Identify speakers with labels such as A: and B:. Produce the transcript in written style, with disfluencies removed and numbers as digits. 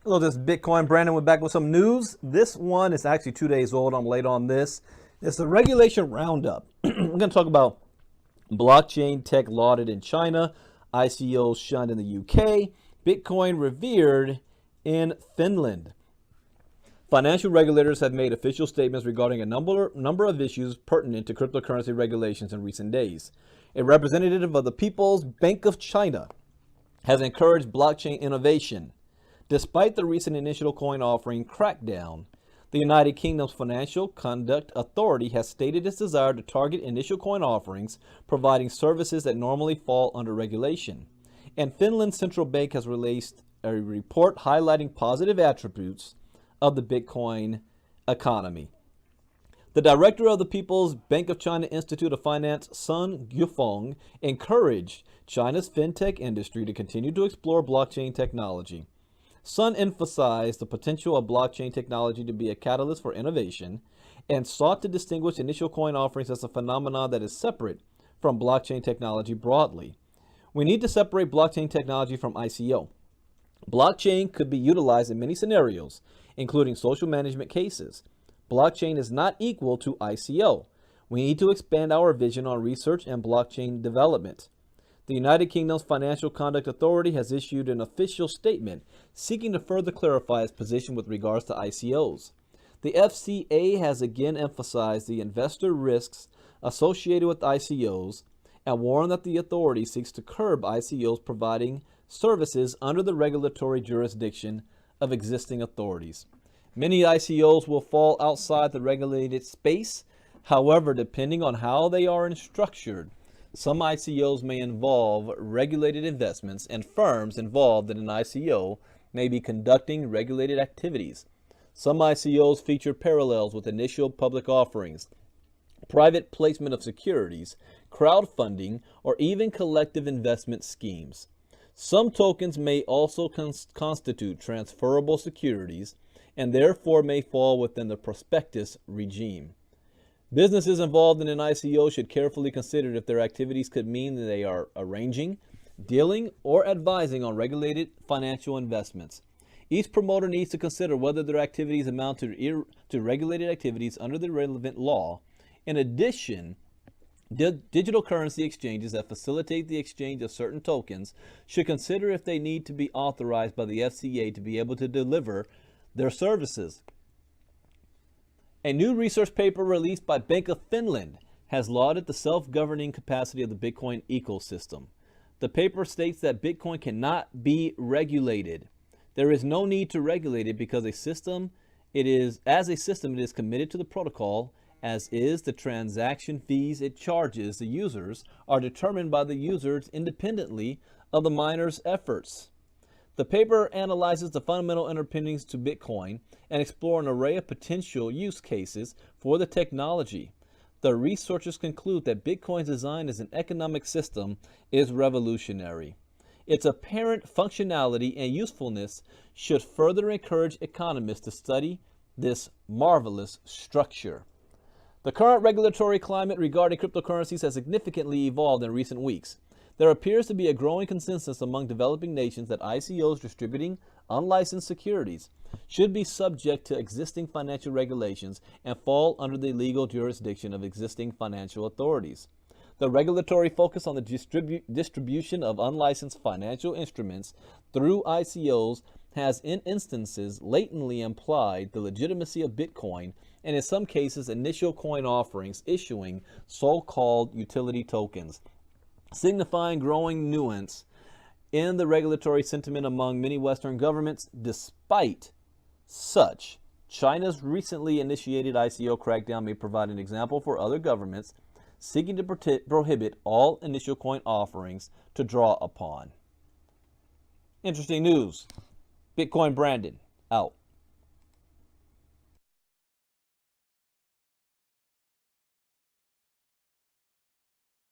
A: Hello, this is Bitcoin Brandon. We're back with some news. This one is actually 2 days old. I'm late on this. It's the regulation roundup. We're going to talk about blockchain tech lauded in China, ICOs shunned in the UK, Bitcoin revered in Finland. Financial regulators have made official statements regarding a number of issues pertinent to cryptocurrency regulations in recent days. A representative of the People's Bank of China has encouraged blockchain innovation. Despite the recent initial coin offering crackdown, the United Kingdom's Financial Conduct Authority has stated its desire to target initial coin offerings, providing services that normally fall under regulation. And Finland's central bank has released a report highlighting positive attributes of the Bitcoin economy. The director of the People's Bank of China Institute of Finance, Sun Yufeng, encouraged China's fintech industry to continue to explore blockchain technology. Sun emphasized the potential of blockchain technology to be a catalyst for innovation and sought to distinguish initial coin offerings as a phenomenon that is separate from blockchain technology broadly. We need to separate blockchain technology from ICO. Blockchain could be utilized in many scenarios, including social management cases. Blockchain is not equal to ICO. We need to expand our vision on research and blockchain development. The United Kingdom's Financial Conduct Authority has issued an official statement seeking to further clarify its position with regards to ICOs. The FCA has again emphasized the investor risks associated with ICOs and warned that the authority seeks to curb ICOs providing services under the regulatory jurisdiction of existing authorities. Many ICOs will fall outside the regulated space. However, depending on how they are structured, some ICOs may involve regulated investments, and firms involved in an ICO may be conducting regulated activities. Some ICOs feature parallels with initial public offerings, private placement of securities, crowdfunding, or even collective investment schemes. Some tokens may also constitute transferable securities and therefore may fall within the prospectus regime. Businesses involved in an ICO should carefully consider if their activities could mean that they are arranging, dealing, or advising on regulated financial investments. Each promoter needs to consider whether their activities amount to regulated activities under the relevant law. In addition, digital currency exchanges that facilitate the exchange of certain tokens should consider if they need to be authorized by the FCA to be able to deliver their services. A new research paper released by Bank of Finland has lauded the self-governing capacity of the Bitcoin ecosystem. The paper states that Bitcoin cannot be regulated. There is no need to regulate it because as a system it is committed to the protocol, as is the transaction fees it charges the users are determined by the users independently of the miner's efforts. The paper analyzes the fundamental underpinnings to Bitcoin and explores an array of potential use cases for the technology. The researchers conclude that Bitcoin's design as an economic system is revolutionary. Its apparent functionality and usefulness should further encourage economists to study this marvelous structure. The current regulatory climate regarding cryptocurrencies has significantly evolved in recent weeks. There appears to be a growing consensus among developing nations that ICOs distributing unlicensed securities should be subject to existing financial regulations and fall under the legal jurisdiction of existing financial authorities. The regulatory focus on the distribution of unlicensed financial instruments through ICOs has in instances latently implied the legitimacy of Bitcoin and in some cases initial coin offerings issuing so-called utility tokens, signifying growing nuance in the regulatory sentiment among many Western governments. Despite such, China's recently initiated ICO crackdown may provide an example for other governments seeking to prohibit all initial coin offerings to draw upon. Interesting news. Bitcoin Brandon, out.